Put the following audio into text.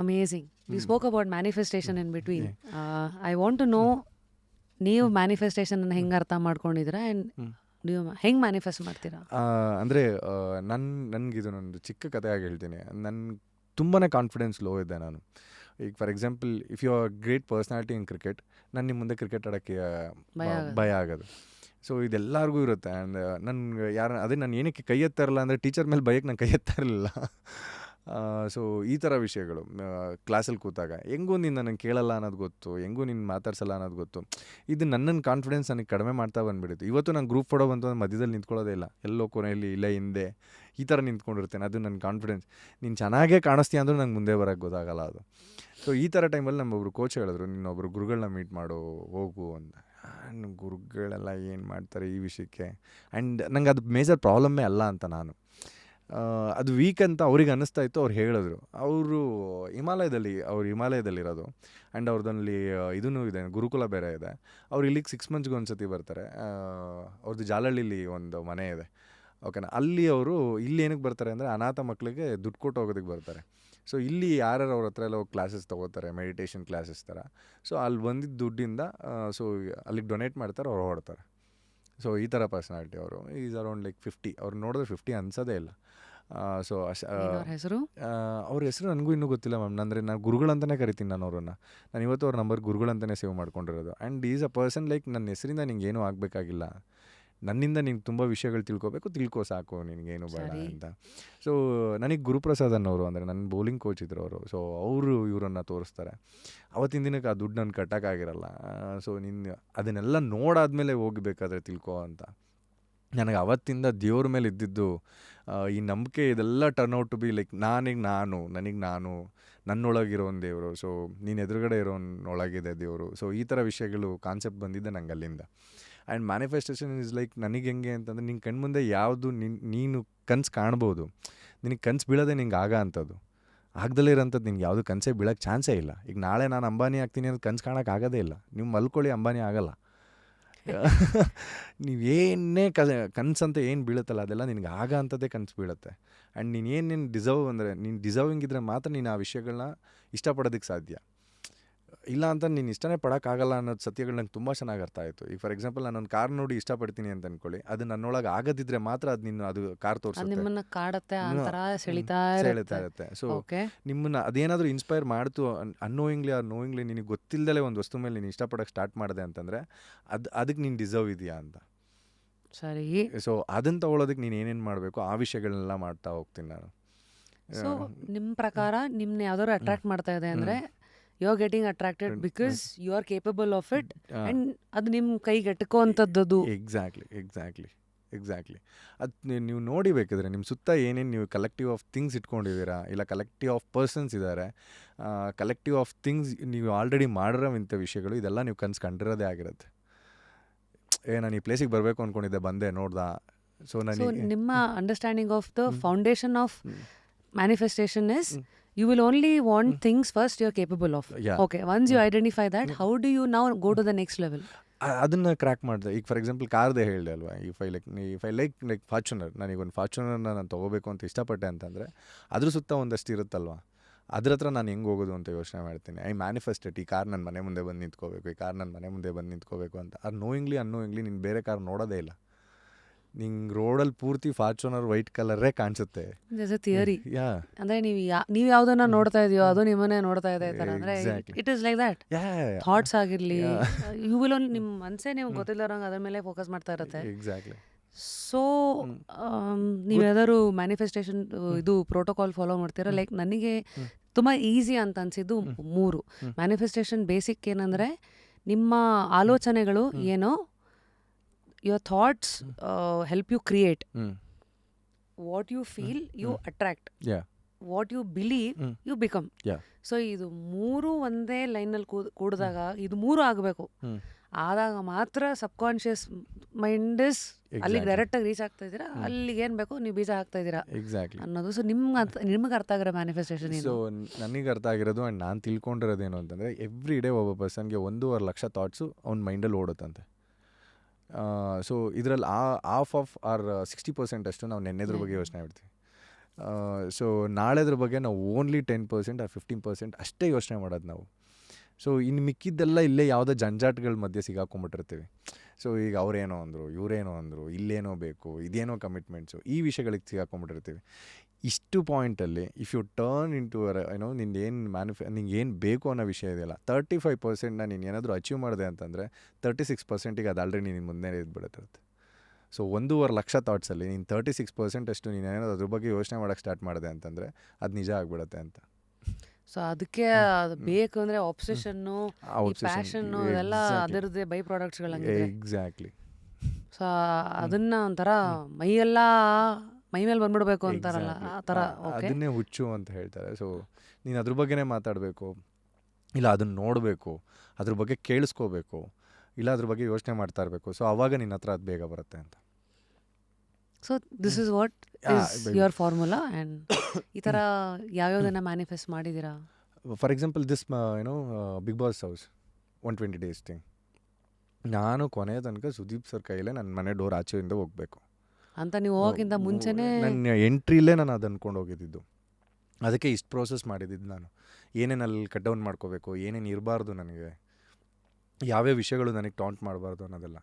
Amazing. We spoke about manifestation in between. I want to know ನೀವು manifestation ಹೆಂಗೆ ಅರ್ಥ ಮಾಡ್ಕೊಂಡಿದ್ದೀರಾ ಆ್ಯಂಡ್ ನೀವು ಹೆಂಗೆ ಮ್ಯಾನಿಫೆಸ್ಟ್ ಮಾಡ್ತೀರಾ? ಅಂದರೆ ನನಗಿದು ನಂದು ಚಿಕ್ಕ ಕಥೆಯಾಗಿ ಹೇಳ್ತೀನಿ. ತುಂಬಾ ಕಾನ್ಫಿಡೆನ್ಸ್ ಲೋ ಇದ್ದೆ ನಾನು. ಈಗ for example, if you are great personality in cricket, ನಾನು ನಿಮ್ಮ ಮುಂದೆ ಕ್ರಿಕೆಟ್ ಆಡೋಕ್ಕೆ ಭಯ ಆಗೋದು. ಸೊ ಇದೆಲ್ಲರಿಗೂ ಇರುತ್ತೆ. ಆ್ಯಂಡ್ ನಾನು ಏನಕ್ಕೆ ಕೈ ಎತ್ತಾ ಇರಲ್ಲ ಅಂದರೆ ಟೀಚರ್ ಮೇಲೆ ಭಯಕ್ಕೆ ನಾನು ಕೈ ಎತ್ತಾ ಇರಲಿಲ್ಲ. ಸೊ ಈ ಥರ ವಿಷಯಗಳು ಕ್ಲಾಸಲ್ಲಿ ಕೂತಾಗ ಹೆಂಗೂ ನೀನು ನನಗೆ ಕೇಳಲ್ಲ ಅನ್ನೋದು ಗೊತ್ತು, ಹೆಂಗೂ ನೀನು ಮಾತಾಡ್ಸಲ್ಲ ಅನ್ನೋದು ಗೊತ್ತು. ಇದು ನನ್ನ ಕಾನ್ಫಿಡೆನ್ಸ್ ನನಗೆ ಕಡಿಮೆ ಮಾಡ್ತಾ ಬಂದುಬಿಡುತ್ತೆ. ಇವತ್ತು ನಾನು ಗ್ರೂಪ್ ಫೋಟೋ ಬಂತು ಅಂದರೆ ಮಧ್ಯದಲ್ಲಿ ನಿಂತ್ಕೊಳ್ಳೋದೇ ಇಲ್ಲ, ಎಲ್ಲೋ ಕೊನೆಯಲ್ಲಿ ಇಲ್ಲ ಹಿಂದೆ ಈ ಥರ ನಿಂತ್ಕೊಂಡಿರ್ತೇನೆ. ಅದು ನನ್ನ ಕಾನ್ಫಿಡೆನ್ಸ್. ನೀನು ಚೆನ್ನಾಗೇ ಕಾಣಿಸ್ತೀಯ ಅಂದರೂ ನಂಗೆ ಮುಂದೆ ಬರೋಕ್ಕೆ ಗೊತ್ತಾಗಲ್ಲ ಅದು. ಸೊ ಈ ಥರ ಟೈಮಲ್ಲಿ ನಮ್ಮೊಬ್ರು ಕೋಚ್ ಹೇಳಿದ್ರು, ನೀನೊಬ್ಬರು ಗುರುಗಳನ್ನ ಮೀಟ್ ಮಾಡು ಹೋಗು ಅಂತ. ಗುರುಗಳೆಲ್ಲ ಏನು ಮಾಡ್ತಾರೆ ಈ ವಿಷಯಕ್ಕೆ? ಆ್ಯಂಡ್ ನಂಗೆ ಅದು ಮೇಜರ್ ಪ್ರಾಬ್ಲಮ್ಮೇ ಅಲ್ಲ ಅಂತ ನಾನು ಅದು ವೀಕ್ ಅಂತ ಅವ್ರಿಗೆ ಅನ್ನಿಸ್ತಾ ಇತ್ತು. ಅವ್ರು ಹೇಳಿದ್ರು, ಅವರು ಹಿಮಾಲಯದಲ್ಲಿರೋದು. ಆ್ಯಂಡ್ ಅವ್ರದ್ದಲ್ಲಿ ಇದೂ ಇದೆ, ಗುರುಕುಲ ಬೇರೆ ಇದೆ. ಅವ್ರು ಇಲ್ಲಿಗೆ 6 ಮಂತ್ಸ್ಗೆ ಒಂದ್ಸತಿ ಬರ್ತಾರೆ. ಅವ್ರದ್ದು ಜಾಲಹಳ್ಳಿಲಿ ಒಂದು ಮನೆ ಇದೆ, ಓಕೆನಾ. ಅಲ್ಲಿ ಅವರು ಇಲ್ಲಿ ಏನಕ್ಕೆ ಬರ್ತಾರೆ ಅಂದರೆ ಅನಾಥ ಮಕ್ಕಳಿಗೆ ದುಡ್ಡು ಕೊಟ್ಟು ಹೋಗೋದಕ್ಕೆ ಬರ್ತಾರೆ. ಸೊ ಇಲ್ಲಿ ಯಾರು ಅವ್ರ ಹತ್ರ ಎಲ್ಲ ಹೋಗಿ ಕ್ಲಾಸಸ್ ತೊಗೋತಾರೆ, ಮೆಡಿಟೇಷನ್ ಕ್ಲಾಸಸ್ ಥರ. ಸೊ ಅಲ್ಲಿ ಬಂದಿದ್ದ ದುಡ್ಡಿಂದ ಸೊ ಅಲ್ಲಿಗೆ ಡೊನೇಟ್ ಮಾಡ್ತಾರೆ, ಅವ್ರು ಹೊರಡ್ತಾರೆ. ಸೊ ಈ ಥರ ಪರ್ಸನಾಲಿಟಿ ಅವರು. Is around like 50. ಅವ್ರು ನೋಡಿದ್ರೆ 50 ಅನ್ಸೋದೇ ಇಲ್ಲ. ಸೊ ಅವ್ರ ಹೆಸರು ನನಗೂ ಇನ್ನೂ ಗೊತ್ತಿಲ್ಲ ಮ್ಯಾಮ್. ಅಂದರೆ ನಾನು ಗುರುಗಳಂತಲೇ ಕರಿತೀನಿ ನಾನು ಅವ್ರನ್ನ. ನಾನು ಇವತ್ತು ಅವ್ರ ನಂಬರ್ ಗುರುಗಳಂತಲೇ ಸೇವ್ ಮಾಡ್ಕೊಂಡಿರೋದು. And is a person like ನನ್ನ ಹೆಸರಿಂದ ನಿಂಗೆ ಏನೂ ಆಗಬೇಕಾಗಿಲ್ಲ, ನನ್ನಿಂದ ನೀನು ತುಂಬ ವಿಷಯಗಳು ತಿಳ್ಕೊ ಸಾಕು, ನಿನಗೇನು ಬೇಡ ಅಂತ. ಸೊ ನನಗೆ ಗುರುಪ್ರಸಾದ್ ಅನ್ನೋರು, ಅಂದರೆ ನನ್ನ ಬೌಲಿಂಗ್ ಕೋಚ್ ಇದ್ರು ಅವರು. ಸೊ ಅವರು ಇವರನ್ನು ತೋರಿಸ್ತಾರೆ. ಅವತ್ತಿನ ದಿನಕ್ಕೆ ಆ ದುಡ್ಡು ನಾನು ಕಟ್ಟೋಕ್ಕಾಗಿರಲ್ಲ. ಸೊ ನೀನು ಅದನ್ನೆಲ್ಲ ನೋಡಾದ್ಮೇಲೆ ಹೋಗಬೇಕಾದ್ರೆ ತಿಳ್ಕೊ ಅಂತ. ನನಗೆ ಅವತ್ತಿಂದ ದೇವ್ರ ಮೇಲೆ ಇದ್ದಿದ್ದು ಈ ನಂಬಿಕೆ, ಇದೆಲ್ಲ turn out to be like ನನಗೆ ನಾನು ನನ್ನೊಳಗಿರೋ ಒಂದು ದೇವರು. ಸೊ ನೀನು ಎದುರುಗಡೆ ಇರೋನೊಳಗಿದೆ ದೇವರು. ಸೊ ಈ ಥರ ವಿಷಯಗಳು ಕಾನ್ಸೆಪ್ಟ್ ಬಂದಿದ್ದೆ ನಂಗೆ ಅಲ್ಲಿಂದ. ಆ್ಯಂಡ್ ಮ್ಯಾನಿಫೆಸ್ಟೇಷನ್ ಇಸ್ ಲೈಕ್ ನನಗೆ ಹೆಂಗೆ ಅಂತಂದರೆ, ನಿನ್ನ ಕಣ್ಮುಂದೆ ಯಾವುದು ನೀನು ಕನಸು ಕಾಣ್ಬೋದು, ನಿನಗೆ ಕನಸು ಬೀಳೋದೇ ನಿಂಗೆ ಅಂಥದ್ದು. ಆಗದಲ್ಲೇ ಇರೋಂಥದ್ದು ನಿಂಗೆ ಯಾವುದು ಕನಸೇ ಬೀಳೋಕ್ಕೆ ಚಾನ್ಸೇ ಇಲ್ಲ. ಈಗ ನಾಳೆ ನಾನು ಅಂಬಾನಿ ಆಗ್ತೀನಿ ಅಂತ ಕನಸು ಕಾಣೋಕ್ಕಾಗೋದೇ ಇಲ್ಲ. ನೀವು ಮಲ್ಕೊಳ್ಳಿ, ಅಂಬಾನಿ ಆಗಲ್ಲ. ನೀವೇನೇ ಕನಸಂತ ಏನು ಬೀಳುತ್ತಲ್ಲ ಅದೆಲ್ಲ ನಿನಗೆ ಅಂಥದ್ದೇ ಕನಸು ಬೀಳುತ್ತೆ. ಆ್ಯಂಡ್ ನೀನು ಡಿಸರ್ವ್ ಅಂದರೆ ನೀನು ಡಿಸರ್ವಿಂಗ್ ಇದ್ದರೆ ಮಾತ್ರ ನೀನು ಆ ವಿಷಯಗಳನ್ನ ಇಷ್ಟಪಡೋದಕ್ಕೆ ಸಾಧ್ಯ. ಇಲ್ಲ ಅಂತ ನೀನು ಇಷ್ಟನೇ ಪಡೋಕ್ಕಾಗಲ್ಲ ಅನ್ನೋದು ಸತ್ಯಗಳು ನಂಗೆ ತುಂಬ ಚೆನ್ನಾಗಿ ಅರ್ಥ ಆಯಿತು. ಈಗ ಫಾರ್ ಎಕ್ಸಾಂಪಲ್ ನಾನೊಂದು ಕಾರ್ ನೋಡಿ ಇಷ್ಟಪಡ್ತೀನಿ ಅಂತ ಅಂದ್ಕೊಳ್ಳಿ, ಅದು ನನ್ನೊಳಗೆ ಆಗದಿದ್ದರೆ ಮಾತ್ರ ಅದು ಕಾರ್ ತೋರಿಸುತ್ತೆ, ನಿಮ್ಮನ್ನ ಕಾಡುತ್ತೆ, ಸೆಳಿತಾ ಇರುತ್ತೆ. ಸೊ ನಿಮ್ಮನ್ನ ಅದೇನಾದರೂ ಇನ್ಸ್ಪೈರ್ ಮಾಡ್ತು ಅನ್ನೋಯಿಂಗ್ಲಿ ಆರ್ ನೋಯಿಂಗ್ಲಿ, ನಿನಗೆ ಗೊತ್ತಿಲ್ಲದಲೇ ಒಂದು ವಸ್ತು ಮೇಲೆ ನೀನು ಇಷ್ಟಪಡೋಕ್ಕೆ ಸ್ಟಾರ್ಟ್ ಮಾಡಿದೆ ಅಂತಂದರೆ ಅದಕ್ಕೆ ನೀನು ಡಿಸರ್ವ್ ಇದೆಯಾ ಅಂತ. ಸರಿ. ಸೊ ಅದನ್ನು ತೊಗೊಳೋದಕ್ಕೆ ನೀನು ಏನೇನು ಮಾಡಬೇಕು ಆ ವಿಷಯಗಳನ್ನೆಲ್ಲ ಮಾಡ್ತಾ ಹೋಗ್ತೀನಿ ನಾನು. ಸೊ ನಿಮ್ಮ ಪ್ರಕಾರ ನಿಮ್ಮನ್ನ ಯಾವ್ದಾದ್ರು ಅಟ್ರಾಕ್ಟ್ ಮಾಡ್ತಾ ಇದೆ ಅಂದರೆ you are getting attracted because you are capable of it and ಅದು ನಿಮ್ಮ ಕೈಗೆ ಎಟ್ಕೋವಂಥದ್ದು. ಎಕ್ಸಾಕ್ಟ್ಲಿ ಅದು ನೀವು ನೋಡಿ ಬೇಕಿದ್ರೆ ನಿಮ್ಮ ಸುತ್ತ ಏನೇನು ನೀವು ಕಲೆಕ್ಟಿವ್ ಆಫ್ ಥಿಂಗ್ಸ್ ಇಟ್ಕೊಂಡಿದ್ದೀರಾ, ಇಲ್ಲ ಕಲೆಕ್ಟಿವ್ ಆಫ್ ಪರ್ಸನ್ಸ್ ಇದ್ದಾರೆ, ಕಲೆಕ್ಟಿವ್ ಆಫ್ ಥಿಂಗ್ಸ್ ನೀವು ಆಲ್ರೆಡಿ ಮಾಡಿರೋ ಇಂಥ ವಿಷಯಗಳು, ಇದೆಲ್ಲ ನೀವು ಕನಸು ಕಂಡಿರೋದೇ ಆಗಿರುತ್ತೆ. ನಾನು ಈ ಪ್ಲೇಸಿಗೆ ಬರಬೇಕು ಅಂದ್ಕೊಂಡಿದ್ದೆ, ಬಂದೆ, ನೋಡ್ದೆ. ಸೊ ನಿಮ್ಮ understanding of the foundation of manifestation is you will only want things first you're capable of. Okay, once you identify that, how do you now go to the next level? ಅದನ್ನು crack ಮಾಡಿದೆ. ಈಗ for example ಕಾರ್ದೇ ಹೇಳಿದೆ ಅಲ್ವಾ, if I like Fortuner, ನನಗೊಂದು ಫಾರ್ಚುನರ್ನ ನಾನು ತೊಗೋಬೇಕು ಅಂತ ಇಷ್ಟಪಟ್ಟೆ ಅಂತಂದರೆ ಅದ್ರ ಸುತ್ತ ಒಂದಷ್ಟು ಇರುತ್ತಲ್ವ, ಅದ್ರ ಹತ್ರ ನಾನು ಹೆಂಗೆ ಹೋಗೋದು ಅಂತ ಯೋಚನೆ ಮಾಡ್ತೀನಿ. ಐ ಮ್ಯಾನಿಫೆಸ್ಟೆಡ್ ಈ ಕಾರ್ ನನ್ನ ಮನೆ ಮುಂದೆ ಬಂದು ನಿಂತ್ಕೋಬೇಕು ಅಂತ. ಅದು ಅನ್ನೋಯಿಂಗ್ಲಿ ನೀನು ಬೇರೆ ಕಾರ್ ನೋಡೋದೇ ಇಲ್ಲ. ನಿಂಗೆ ರೋಡಲ್ಲಿ ಪೂರ್ತಿ ಫಾರ್ಚುನರ್ ವೈಟ್ ಕಲರೇ ಕಾಣಿಸುತ್ತೆ. ಥಿಯರಿ ಅಂದ್ರೆ ನೀವು ಯಾವ್ದನ್ನ ನೋಡ್ತಾ ಇದೆಯೋ ಅದು ನಿಮ್ಮನ್ನೇ ನೋಡ್ತಾ ಇದೆ ಅಂದ್ರೆ it is like that. Thoughts ಆಗಿರ್ಲಿ, ಯು ವಿಲ್ ಓನ್ಲಿ ನಿಮ್ಮ ಮನಸ್ಸೇ ನಿಮ್ಗೆ ಗೊತ್ತಿಲ್ಲರಂಗೆ ಅದ್ರ ಮೇಲೆ ಫೋಕಸ್ ಮಾಡ್ತಾ ಇರುತ್ತೆ. ಎಕ್ಸಾಕ್ಟ್ಲಿ. ಸೊ ನೀವು ಯಾವ್ದಾದ್ರು ಮ್ಯಾನಿಫೆಸ್ಟೇಷನ್ ಇದು ಪ್ರೋಟೋಕಾಲ್ ಫಾಲೋ ಮಾಡ್ತೀರಾ? ಲೈಕ್ ನನಗೆ ತುಂಬ ಈಸಿ ಅಂತ ಅನ್ಸಿದ್ದು 3 ಮ್ಯಾನಿಫೆಸ್ಟೇಷನ್. ಬೇಸಿಕ್ ಏನಂದರೆ ನಿಮ್ಮ ಆಲೋಚನೆಗಳು ಏನೋ, your thoughts help you create. What you feel you attract. What you believe you become. So ಇದು 3 ಒಂದೇ ಲೈನಲ್ಲಿ ಕೂಡಿದಾಗ ಇದು 3 ಆಗಬೇಕು. ಆದಾಗ ಮಾತ್ರ ಸಬ್ಕಾನ್ಷಿಯಸ್ ಮೈಂಡ್ ಇಸ್ ಅಲ್ಲಿಗೆ ಡೈರೆಕ್ಟಾಗಿ ರೀಚ್ ಆಗ್ತಾ ಇದ್ದೀರಾ, ಅಲ್ಲಿಗೆ ಏನು ಬೇಕು ನೀವು ಬೀಜ ಹಾಕ್ತಾ ಇದ್ದೀರಾ ಅನ್ನೋದು. ಸೊ ನಿಮ್ಗೆ ಅರ್ಥ ಆಗಿರೋ ಮ್ಯಾನಿಫೆಸ್ಟೇಷನ್. ಸೊ ನನಗೆ ಅರ್ಥ ಆಗಿರೋದು ಆ್ಯಂಡ್ ನಾನು ತಿಳ್ಕೊಂಡಿರೋದೇನು ಅಂತಂದರೆ, ಎವ್ರಿ ಡೇ ಒಬ್ಬ ಪರ್ಸನ್ಗೆ 1.5 ಲಕ್ಷ ಥಾಟ್ಸು ಅವ್ನ ಮೈಂಡಲ್ಲಿ ಓಡುತ್ತಂತೆ. ಸೊ ಇದರಲ್ಲಿ 60% ಅಷ್ಟು ನಾವು ನೆನ್ನೆದ್ರ ಬಗ್ಗೆ ಯೋಚನೆ ಮಾಡ್ತೀವಿ. ಸೊ ನಾಳೆದ್ರ ಬಗ್ಗೆ ನಾವು ಓನ್ಲಿ 10% ಆ 15% ಅಷ್ಟೇ ಯೋಚನೆ ಮಾಡೋದು ನಾವು. ಸೊ ಇನ್ನು ಮಿಕ್ಕಿದ್ದೆಲ್ಲ ಇಲ್ಲೇ ಯಾವುದೋ ಜಂಜಾಟಗಳ ಮಧ್ಯೆ ಸಿಗಾಕೊಂಡ್ಬಿಟ್ಟಿರ್ತೀವಿ. ಸೊ ಈಗ ಅವರೇನೋ ಅಂದರು, ಇವರೇನೋ ಅಂದರು, ಇಲ್ಲೇನೋ ಬೇಕು, ಇದೇನೋ ಕಮಿಟ್ಮೆಂಟ್ಸು, ಈ ವಿಷಯಗಳಿಗೆ ಸಿಗಾಕೊಂಡ್ಬಿಟ್ಟಿರ್ತೀವಿ. ಇಷ್ಟು ಪಾಯಿಂಟಲ್ಲಿ ಇಫ್ ಯು ಟರ್ನ್ ಇಂಟು ಏನೋ ನಿಂಗೆ ಏನು ಬೇಕು ಅನ್ನೋ ವಿಷಯ ಇದೆಯಲ್ಲ, 35%ನ ನೀನು ಏನಾದರೂ ಅಚೀವ್ ಮಾಡಿದೆ ಅಂತಂದರೆ 36%ಗೆ ಅದು ಆಲ್ರೆಡಿ ನಿನ್ನ ಮುಂದೆ ಇದ್ಬಿಡುತ್ತೆ. ಸೊ 1.5 ಲಕ್ಷ ಥಾಟ್ಸಲ್ಲಿ ನೀನು 36% ಅಷ್ಟು ನೀನು ಏನಾದರೂ ಅದ್ರ ಬಗ್ಗೆ ಯೋಚನೆ ಮಾಡೋಕ್ಕೆ ಸ್ಟಾರ್ಟ್ ಮಾಡಿದೆ ಅಂತಂದರೆ ಅದು ನಿಜ ಆಗ್ಬಿಡುತ್ತೆ ಅಂತ. ಸೊ ಅದಕ್ಕೆ ಅದು ಬೇಕು ಅಂದರೆ ಆಬ್ಸೆಷನ್ನು, ಈ ಪ್ಯಾಷನ್ನು ಅದೆಲ್ಲ ಅದರದ್ದೇ ಬೈ ಪ್ರಾಡಕ್ಟ್ಸ್ಗಳಂಗೆ. ಎಕ್ಸಾಕ್ಟ್ಲಿ. ಸೊ ಅದನ್ನು ಒಂಥರ ಮೈಯೆಲ್ಲ ಮೈ ಮೇಲೆ ಬಂದ್ಬಿಡ್ಬೇಕು ಅಂತಾರಲ್ಲ, ಆ ಥರ. ಓಕೆ, ಅದನ್ನೇ ಹುಚ್ಚು ಅಂತ ಹೇಳ್ತಾರೆ. ಸೊ ನೀನು ಅದ್ರ ಬಗ್ಗೆನೇ ಮಾತಾಡಬೇಕು, ಇಲ್ಲ ಅದನ್ನು ನೋಡಬೇಕು, ಅದ್ರ ಬಗ್ಗೆ ಕೇಳಿಸ್ಕೋಬೇಕು, ಇಲ್ಲ ಅದ್ರ ಬಗ್ಗೆ ಯೋಚನೆ ಮಾಡ್ತಾ ಇರಬೇಕು. ಸೊ ಆವಾಗ ನಿನ್ನ ಹತ್ರ ಅದು ಬೇಗ ಬರುತ್ತೆ ಅಂತ. So this is what is your formula. And ಈ ಥರ ಯಾವ್ಯಾವುದನ್ನು ಮ್ಯಾನಿಫೆಸ್ಟ್ ಮಾಡಿದ್ದೀರಾ? For example this Bigg Boss house 120 days thing. ನಾನು ಕೊನೆಯ ತನಕ ಸುದೀಪ್ ಸರ್ ಕೈಲೇ ನನ್ನ ಮನೆ ಡೋರ್ ಆಚೆಯಿಂದ ಹೋಗಬೇಕು ಅಂತ ನೀವು ಹೋಗೋಕ್ಕಿಂತ ಮುಂಚೆನೇ ನನ್ನ ಎಂಟ್ರಿಲೇ ನಾನು ಅದು ಅಂದ್ಕೊಂಡು ಹೋಗಿದ್ದು. ಅದಕ್ಕೆ ಇಷ್ಟು ಪ್ರೋಸೆಸ್ ಮಾಡಿದ್ದು ನಾನು. ಏನೇನು ಅಲ್ಲಿ ಕಟ್ ಡೌನ್ ಮಾಡ್ಕೋಬೇಕು, ಏನೇನು ಇರಬಾರ್ದು ನನಗೆ, ಯಾವ್ಯಾವ ವಿಷಯಗಳು ನನಗೆ ಟಾಂಟ್ ಮಾಡಬಾರ್ದು ಅನ್ನೋದೆಲ್ಲ.